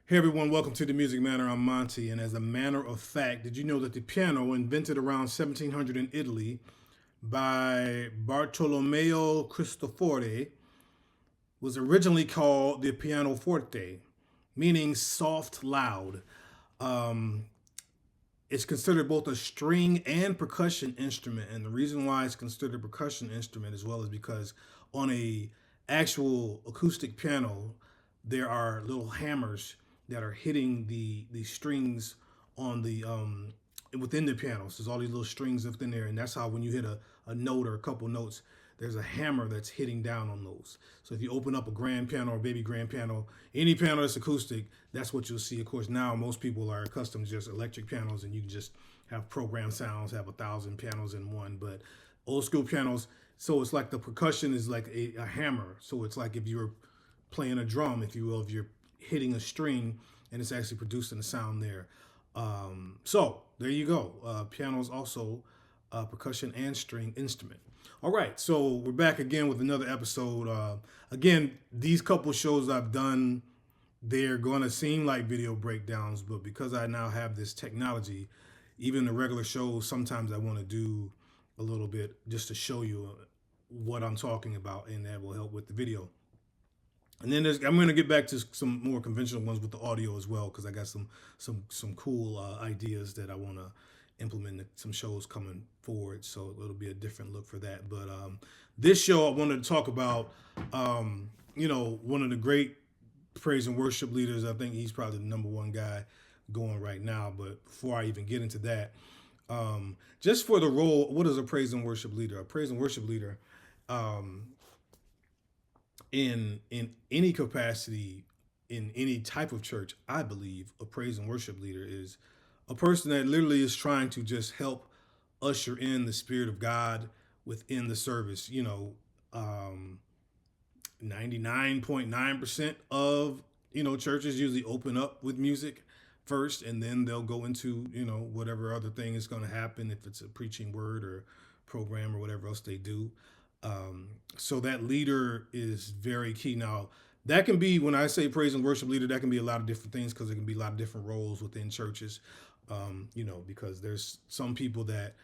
Hey everyone, welcome to the Music Manor. I'm Monty, and as a matter of fact, did you know that the piano, invented around 1700 in Italy by Bartolomeo Cristofori, was originally called the pianoforte, meaning soft, loud. Um, it's considered both a string and percussion instrument, and the reason why it's considered a percussion instrument as well is because on a actual acoustic piano, there are little hammers that are hitting the strings on the within the piano. So there's all these little strings within there, and that's how when you hit a note or a couple notes, there's a hammer that's hitting down on those. So if you open up a grand piano or baby grand piano, any piano that's acoustic, that's what you'll see. Of course, now most people are accustomed to just electric pianos, and you can just have program sounds, have 1,000 pianos in one. But old school pianos, so it's like the percussion is like a hammer. So it's like if you're playing a drum, if you will, if you're hitting a string and it's actually producing a sound there. So there you go. Piano is also a percussion and string instrument. All right, so we're back again with another episode. Again, these couple shows I've done, they're going to seem like video breakdowns, but because I now have this technology, even the regular shows, sometimes I want to do a little bit just to show you what I'm talking about, and that will help with the video. And then I'm going to get back to some more conventional ones with the audio as well, because I got some cool ideas that I want to implement in some shows coming forward. So it'll be a different look for that. But this show I wanted to talk about, one of the great praise and worship leaders. I think he's probably the number one guy going right now. But before I even get into that, just for the role, what is a praise and worship leader? A praise and worship leader. In any capacity, in any type of church, I believe a praise and worship leader is a person that literally is trying to just help usher in the spirit of God within the service. 99.9% of churches usually open up with music first, and then they'll go into whatever other thing is going to happen, if it's a preaching word or program or whatever else they do. So that leader is very key. Now, that can be, when I say praise and worship leader, that can be a lot of different things, because there can be a lot of different roles within churches. Because there's some people that,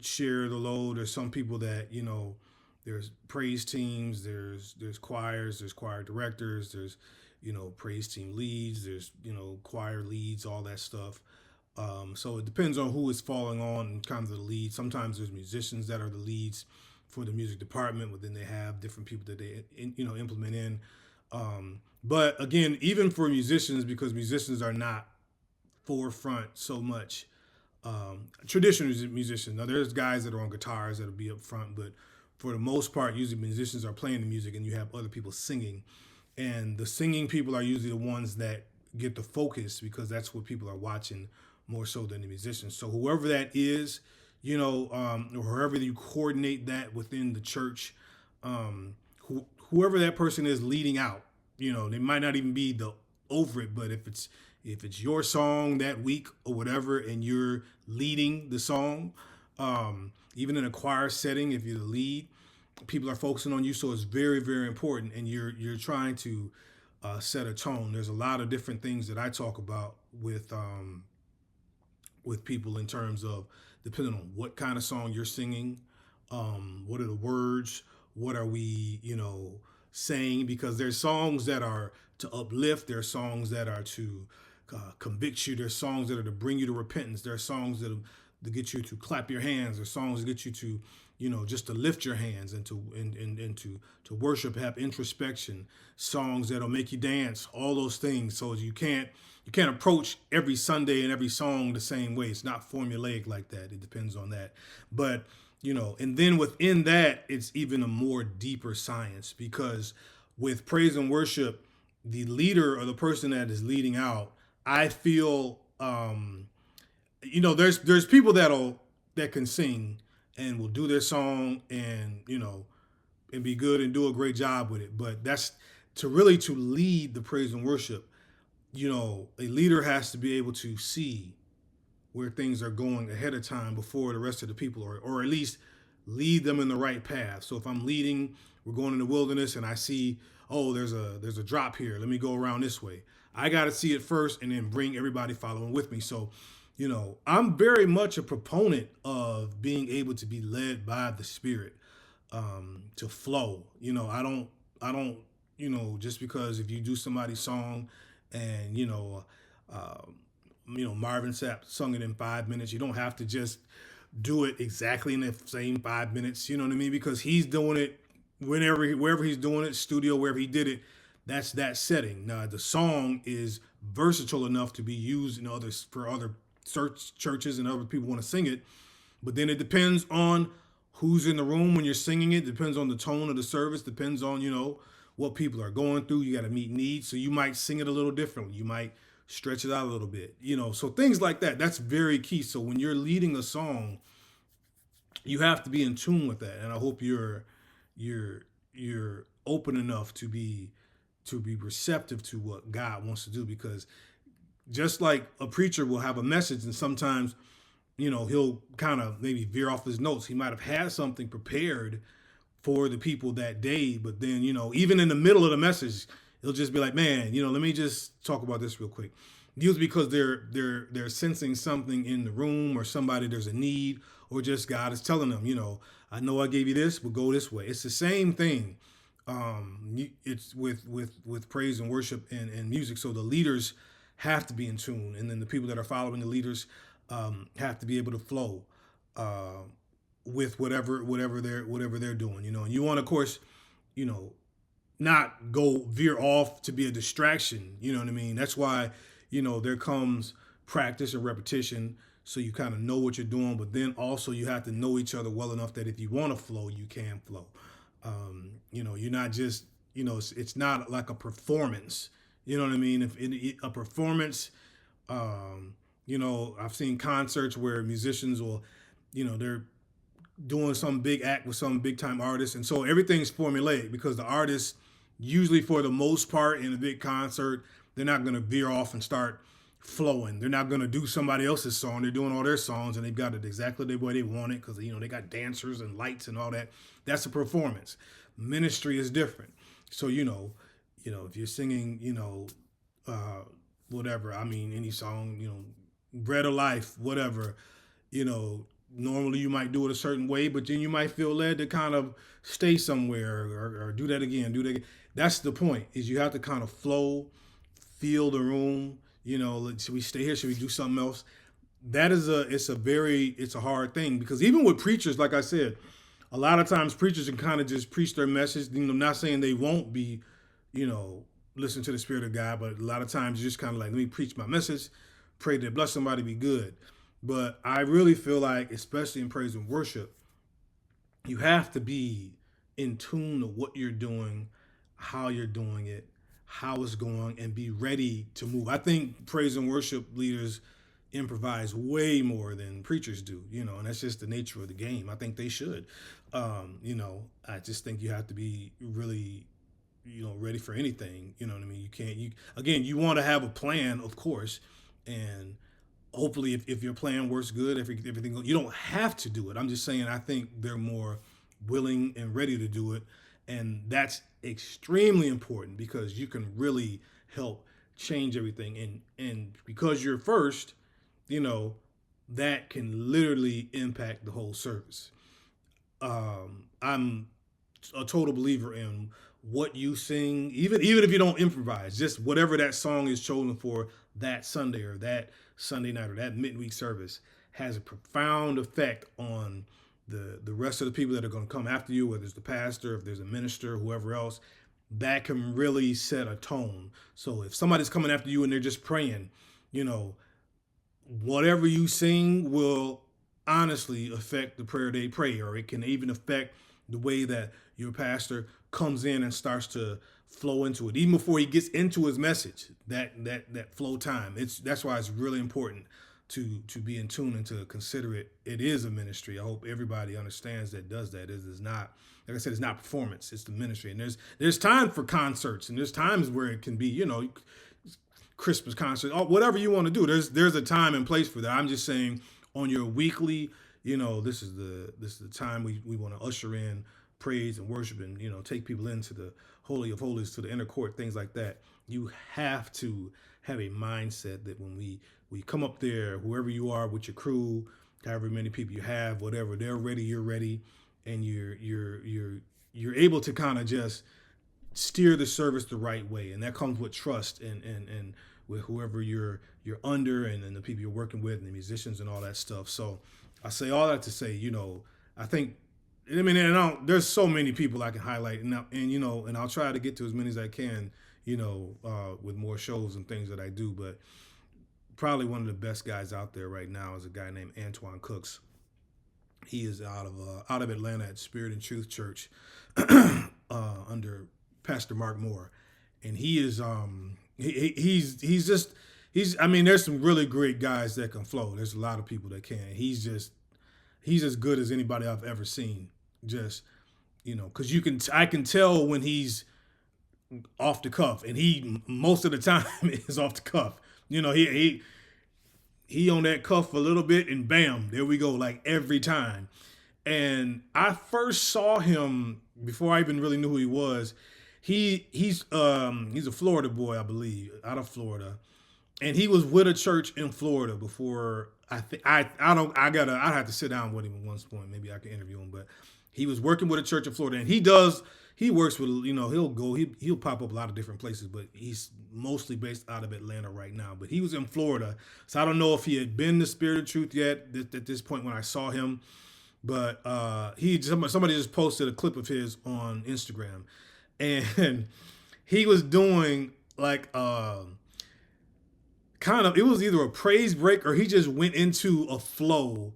share the load. There's some people that, there's praise teams, there's choirs, there's choir directors, there's, praise team leads, there's, choir leads, all that stuff. So it depends on who is falling on and kind of the lead. Sometimes there's musicians that are the leads for the music department, but then they have different people that they implement in. But again, even for musicians, because musicians are not forefront so much. Traditional musicians. Now there's guys that are on guitars that'll be up front, but for the most part, usually musicians are playing the music, and you have other people singing. And the singing people are usually the ones that get the focus, because that's what people are watching more so than the musicians. So whoever that is, or whoever you coordinate that within the church, whoever that person is leading out, they might not even be the over it, but if it's your song that week or whatever, and you're leading the song, even in a choir setting, if you're the lead, people are focusing on you. So it's very, very important, and you're trying to set a tone. There's a lot of different things that I talk about with people, in terms of depending on what kind of song you're singing, what are the words, what are we, saying, because there's songs that are to uplift, there's songs that are to convict you, there's songs that are to bring you to repentance, there's songs that to get you to clap your hands, there's songs that get you to, just to lift your hands and to worship, have introspection, songs that'll make you dance, all those things. So you can't approach every Sunday and every song the same way. It's not formulaic like that. It depends on that. But, and then within that, it's even a more deeper science, because with praise and worship, the leader or the person that is leading out, I feel, there's people that can sing and will do their song, and be good and do a great job with it. But that's to lead the praise and worship. A leader has to be able to see where things are going ahead of time before the rest of the people, or at least lead them in the right path. So if I'm leading we're going in the wilderness and I see, oh, there's a drop here. Let me go around this way. I got to see it first and then bring everybody following with me. So, I'm very much a proponent of being able to be led by the Spirit, to flow. I don't, just because if you do somebody's song and, um, Marvin Sapp sung it in 5 minutes, you don't have to just do it exactly in the same 5 minutes. You know what I mean? Because he's doing it wherever he's doing it, studio, wherever he did it, that's that setting. Now the song is versatile enough to be used in others for other churches and other people want to sing it. But then it depends on who's in the room when you're singing it. Depends on the tone of the service. Depends on what people are going through. You got to meet needs, so you might sing it a little differently. You might stretch it out a little bit. So things like that. That's very key. So when you're leading a song, you have to be in tune with that, and I hope you're open enough to be receptive to what God wants to do, because just like a preacher will have a message and sometimes he'll kind of maybe veer off his notes. He might have had something prepared for the people that day, but then even in the middle of the message he'll just be like, man, let me just talk about this real quick. Usually because they're sensing something in the room, or somebody, there's a need, or just God is telling them, I know I gave you this, but go this way. It's the same thing. It's with praise and worship and music. So the leaders have to be in tune, and then the people that are following the leaders have to be able to flow with whatever they're doing. And you want, of course, you know, not go veer off to be a distraction. You know what I mean? That's why, there comes practice and repetition, so you kind of know what you're doing. But then also you have to know each other well enough that if you want to flow, you can flow. You're not just, it's not like a performance. You know what I mean? If a performance, I've seen concerts where musicians will, they're doing some big act with some big time artist, and so everything's formulaic because the artist, usually for the most part in a big concert, they're not going to veer off and start flowing. They're not going to do somebody else's song. They're doing all their songs and they've got it exactly the way they want it because, they got dancers and lights and all that. That's a performance. Ministry is different. So, if you're singing, whatever, any song, Bread of Life, whatever, normally you might do it a certain way, but then you might feel led to kind of stay somewhere or do that again. That's the point, is you have to kind of flow, feel the room. Should we stay here? Should we do something else? It's a hard thing, because even with preachers, like I said, a lot of times preachers can kind of just preach their message. Not saying they won't be, listen to the Spirit of God, but a lot of times you just kind of like, let me preach my message, pray that bless somebody, be good. But I really feel like, especially in praise and worship, you have to be in tune to what you're doing, how you're doing it, how it's going, and be ready to move. I think praise and worship leaders improvise way more than preachers do, and that's just the nature of the game. I think they should. I just think you have to be really, ready for anything. You know what I mean? You want to have a plan, of course, and hopefully if your plan works good, everything, you don't have to do it. I'm just saying, I think they're more willing and ready to do it. And that's extremely important, because you can really help change everything. And because you're first, that can literally impact the whole service. I'm a total believer in what you sing, even if you don't improvise, just whatever that song is chosen for that Sunday or that Sunday night or that midweek service has a profound effect on the rest of the people that are going to come after you, whether it's the pastor, if there's a minister, whoever else. That can really set a tone. So if somebody's coming after you and they're just praying, whatever you sing will honestly affect the prayer they pray, or it can even affect the way that your pastor comes in and starts to flow into it, even before he gets into his message. That flow time. That's why it's really important to be in tune and to consider it. It is a ministry. I hope everybody understands that. Does that. It is not, like I said, it's not performance. It's the ministry. And there's time for concerts, and there's times where it can be, Christmas concert, or whatever you want to do. There's a time and place for that. I'm just saying, on your weekly, this is the time we want to usher in praise and worship and take people into the holy of holies, to the inner court, things like that. You have to have a mindset that when we come up there, whoever you are with your crew, however many people you have, whatever, they're ready, you're ready, and you're able to kind of just steer the service the right way, and that comes with trust and with whoever you're under, and the people you're working with, and the musicians and all that stuff. So I say all that to say, I think, I mean, there's so many people I can highlight, and I'll try to get to as many as I can, with more shows and things that I do. But probably one of the best guys out there right now is a guy named Antwaun Cooks. He is out of Atlanta at Spirit and Truth Church under Pastor Mark Moore, and he is he's I mean, there's some really great guys that can flow. There's a lot of people that can. He's as good as anybody I've ever seen. Just because I can tell when he's off the cuff, and he most of the time is off the cuff. He on that cuff a little bit, and bam, there we go, like every time. And I first saw him before I even really knew who he was. He's a Florida boy, I believe, out of Florida, and he was with a church in Florida before. I'd have to sit down with him at one point. Maybe I can interview him, but he was working with a church in Florida, and he works with, he'll pop up a lot of different places, but he's mostly based out of Atlanta right now. But he was in Florida, so I don't know if he had been to Spirit of Truth yet at this point when I saw him. But somebody just posted a clip of his on Instagram, and he was doing like it was either a praise break, or he just went into a flow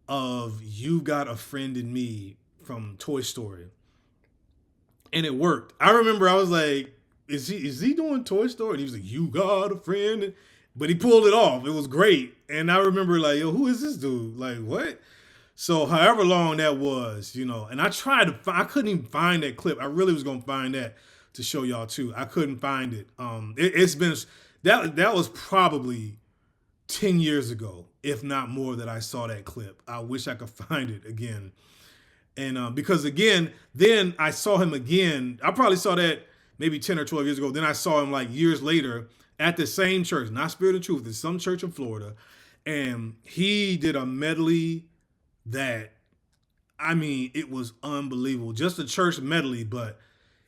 of "You Got a Friend in Me" from Toy Story. And it worked. I remember I was like, is he doing Toy Story? And he was like, "You got a friend." But he pulled it off. It was great. And I remember like, yo, who is this dude? Like, what? So however long that was, and I I couldn't even find that clip. I really was going to find that to show y'all too. I couldn't find it. It's been, that was probably 10 years ago, if not more, that I saw that clip. I wish I could find it again. And because again, then I saw him again. I probably saw that maybe 10 or 12 years ago. Then I saw him like years later at the same church, not Spirit of Truth, it's some church in Florida. And he did a medley that, I mean, it was unbelievable. Just a church medley, but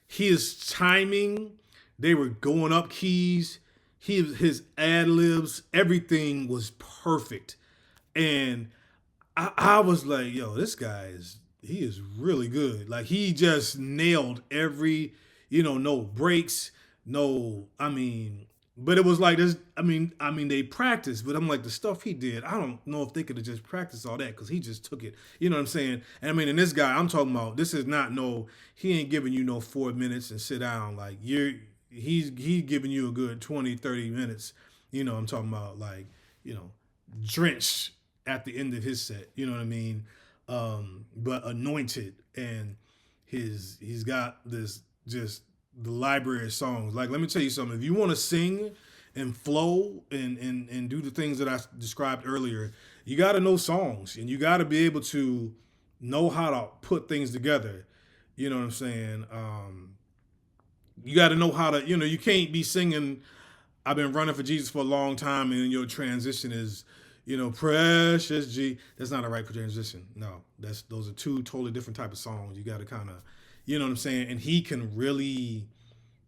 his timing, they were going up keys. His ad-libs, everything was perfect. And I was like, yo, this guy he is really good. Like, he just nailed every, no breaks, but it was like this. I mean, they practiced, but I'm like, the stuff he did, I don't know if they could have just practiced all that, because he just took it. You know what I'm saying? And I mean, and this guy I'm talking about, this is not he ain't giving you no 4 minutes and sit down. Like, he's giving you a good 20, 30 minutes. I'm talking about, like, drenched at the end of his set. You know what I mean? But anointed, and he's got this just the library of songs. Like, let me tell you something. If you want to sing and flow and do the things that I described earlier, you got to know songs, and you got to be able to know how to put things together. You know what I'm saying? You got to know how to, you can't be singing, "I've been running for Jesus for a long time," and your transition is, "Precious G." That's not a right transition. No, those are two totally different type of songs. You got to kind of, you know what I'm saying? And he can really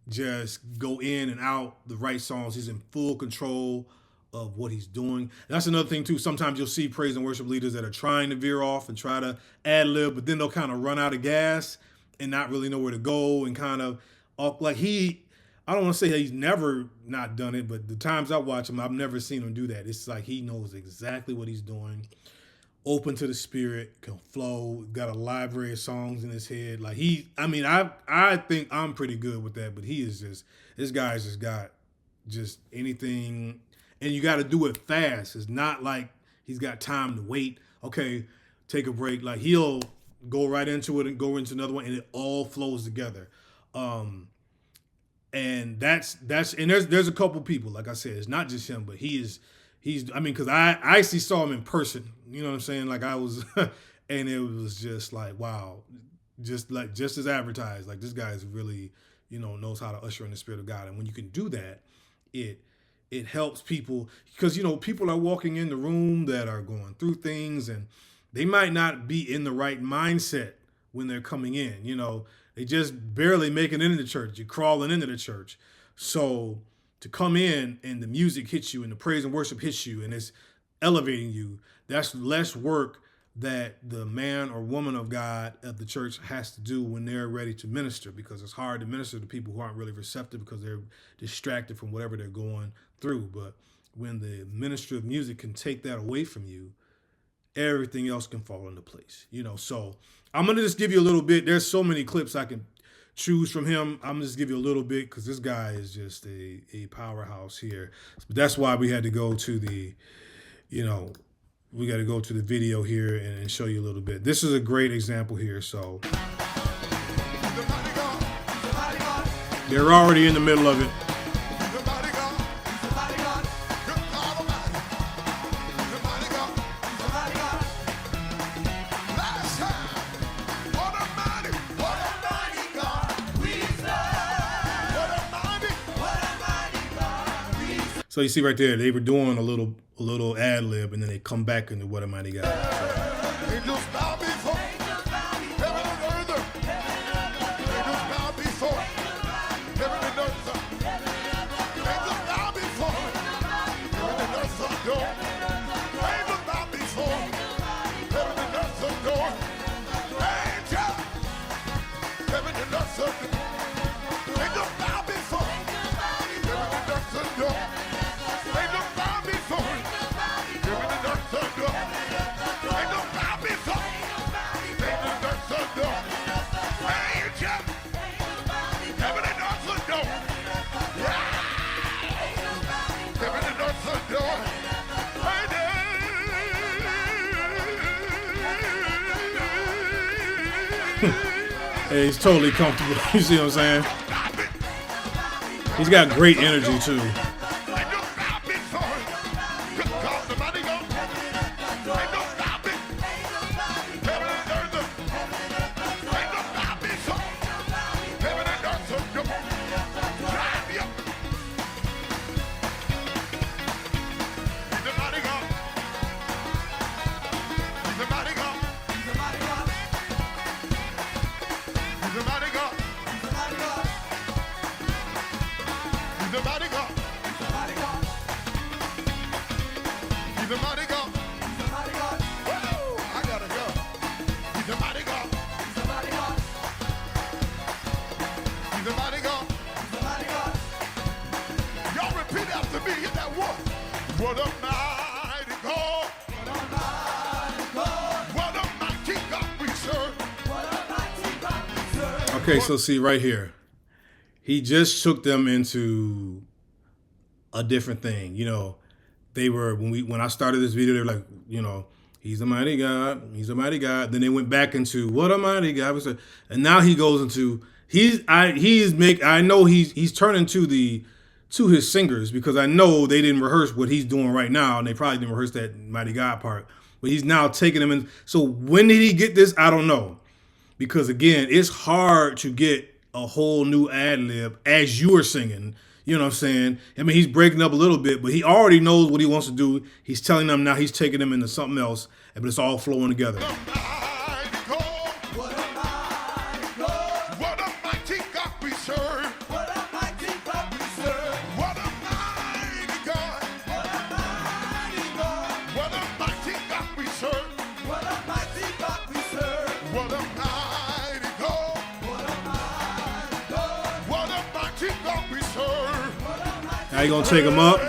just go in and out the right songs. He's in full control of what he's doing. That's another thing too. Sometimes you'll see praise and worship leaders that are trying to veer off and try to ad lib, but then they'll kind of run out of gas and not really know where to go, and kind of like I don't want to say he's never not done it, but the times I watch him, I've never seen him do that. It's like he knows exactly what he's doing. Open to the Spirit, can flow, got a library of songs in his head. Like, I think I'm pretty good with that, but this guy's just got just anything, and you got to do it fast. It's not like he's got time to wait. Okay, take a break. Like, he'll go right into it and go into another one, and it all flows together. And that's and there's a couple people, like I said, it's not just him, but he's because I actually saw him in person. You know what I'm saying? Like, I was, and it was just like, wow, just as advertised. Like this guy is really, knows how to usher in the spirit of God. And when you can do that, it it helps people because people are walking in the room that are going through things and they might not be in the right mindset when they're coming in. They just barely making it into the church. You're crawling into the church. So to come in and the music hits you and the praise and worship hits you and it's elevating you, that's less work that the man or woman of God at the church has to do when they're ready to minister, because it's hard to minister to people who aren't really receptive because they're distracted from whatever they're going through. But when the ministry of music can take that away from you, everything else can fall into place. So I'm going to just give you a little bit. There's so many clips I can choose from him. I'm going to just give you a little bit because this guy is just a powerhouse here. But that's why we had to go to the, we got to go to the video here and show you a little bit. This is a great example here. So they're already in the middle of it. So you see right there, they were doing a little ad lib, and then they come back into what a mighty God. Angels bow before, heaven and earth. Angels bow before, heaven and earth. Angels bow before, heaven and earth adore. Angels bow before, heaven and earth adore. Angels, heaven and earth adore. Angels bow before, heaven and earth adore. Hey, he's totally comfortable. You see what I'm saying? He's got great energy too. What a mighty God. What a mighty God. What a mighty God we serve. What a mighty God we serve. Okay, so see right here. He just took them into a different thing. They were, when I started this video, they were like, he's a mighty God. He's a mighty God. Then they went back into what a mighty God we serve. And now he goes into, I know he's turning to his singers, because I know they didn't rehearse what he's doing right now, and they probably didn't rehearse that mighty God part. But he's now taking them in. So when did he get this? I don't know. Because again, it's hard to get a whole new ad lib as you are singing. You know what I'm saying? I mean, he's breaking up a little bit, but he already knows what he wants to do. He's telling them now he's taking them into something else, but it's all flowing together. Now you're going to take them up.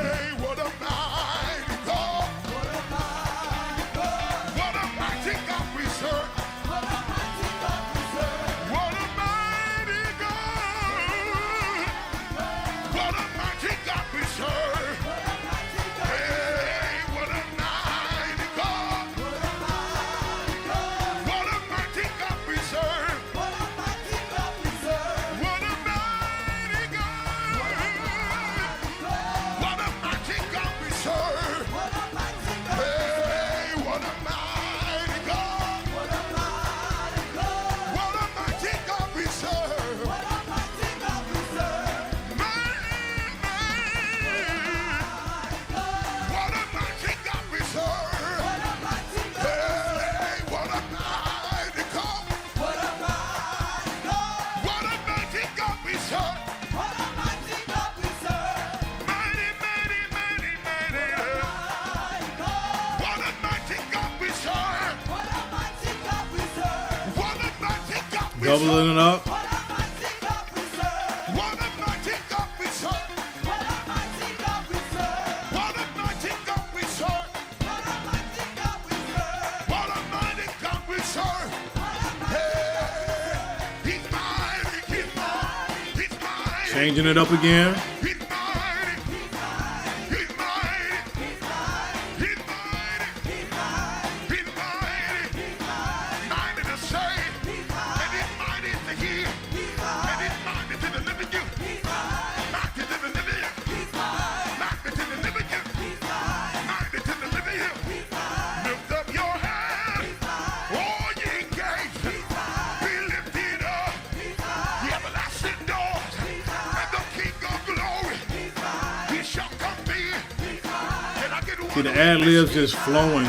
Doubling it up. Changing it up again. See, the ad-libs just flowing.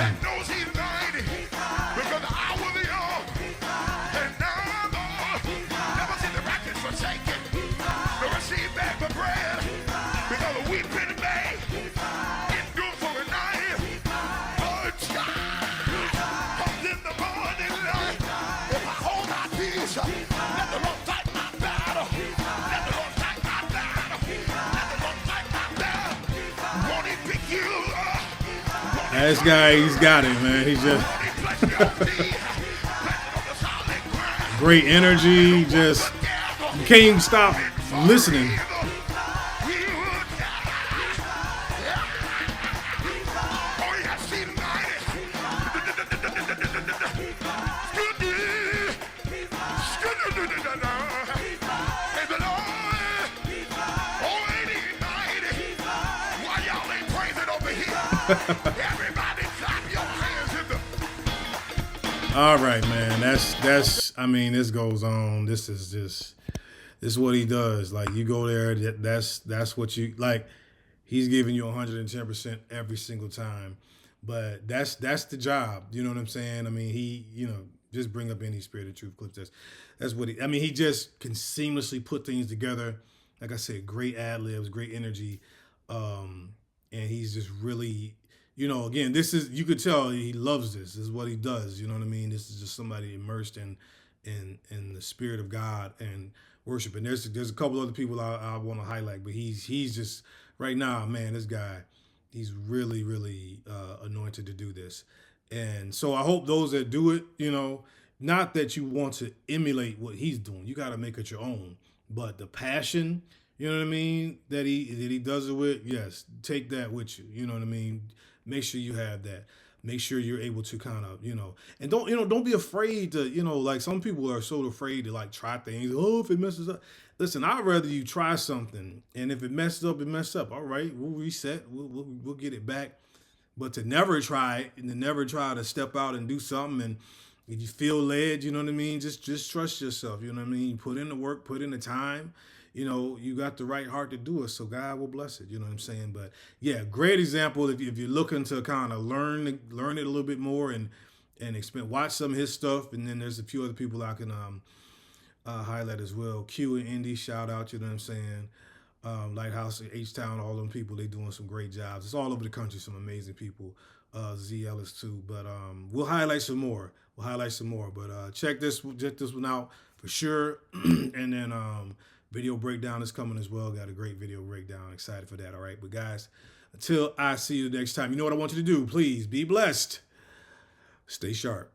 This guy, he's got it, man. He's just great energy. Just you can't even stop listening. All right, man. That's. I mean, this goes on. This is what he does. Like you go there. That's what you like. He's giving you 110% every single time. But that's the job. You know what I'm saying? I mean, he just bring up any Spirit of Truth clips. That's what he. I mean, he just can seamlessly put things together. Like I said, great ad libs, great energy, and he's just really. Again, this is, you could tell he loves this. This is what he does. You know what I mean? This is just somebody immersed in the Spirit of God and worship. And there's a couple other people I want to highlight, but he's just right now, man, this guy, he's really, really anointed to do this. And so I hope those that do it, not that you want to emulate what he's doing. You got to make it your own. But the passion, you know what I mean, that he does it with, yes, take that with you. You know what I mean? Make sure you have that. Make sure you're able to kind of, and don't be afraid to, like some people are so afraid to like try things. Oh, if it messes up. Listen, I'd rather you try something, and if it messes up, it messes up. All right, we'll reset. We'll get it back. But to never try it and to never try to step out and do something, and if you feel led, you know what I mean, just trust yourself. You know what I mean. Put in the work, put in the time. You got the right heart to do it, so God will bless it. You know what I'm saying? But yeah, great example if you're looking to kind of learn it a little bit more and watch some of his stuff. And then there's a few other people I can highlight as well. Q and Indy, shout out. You know what I'm saying? Lighthouse, H-Town, all them people, they doing some great jobs. It's all over the country, some amazing people. Z Ellis too, but we'll highlight some more. But check this one out for sure, and then video breakdown is coming as well. Got a great video breakdown. Excited for that. All right. But guys, until I see you next time, you know what I want you to do. Please be blessed. Stay sharp.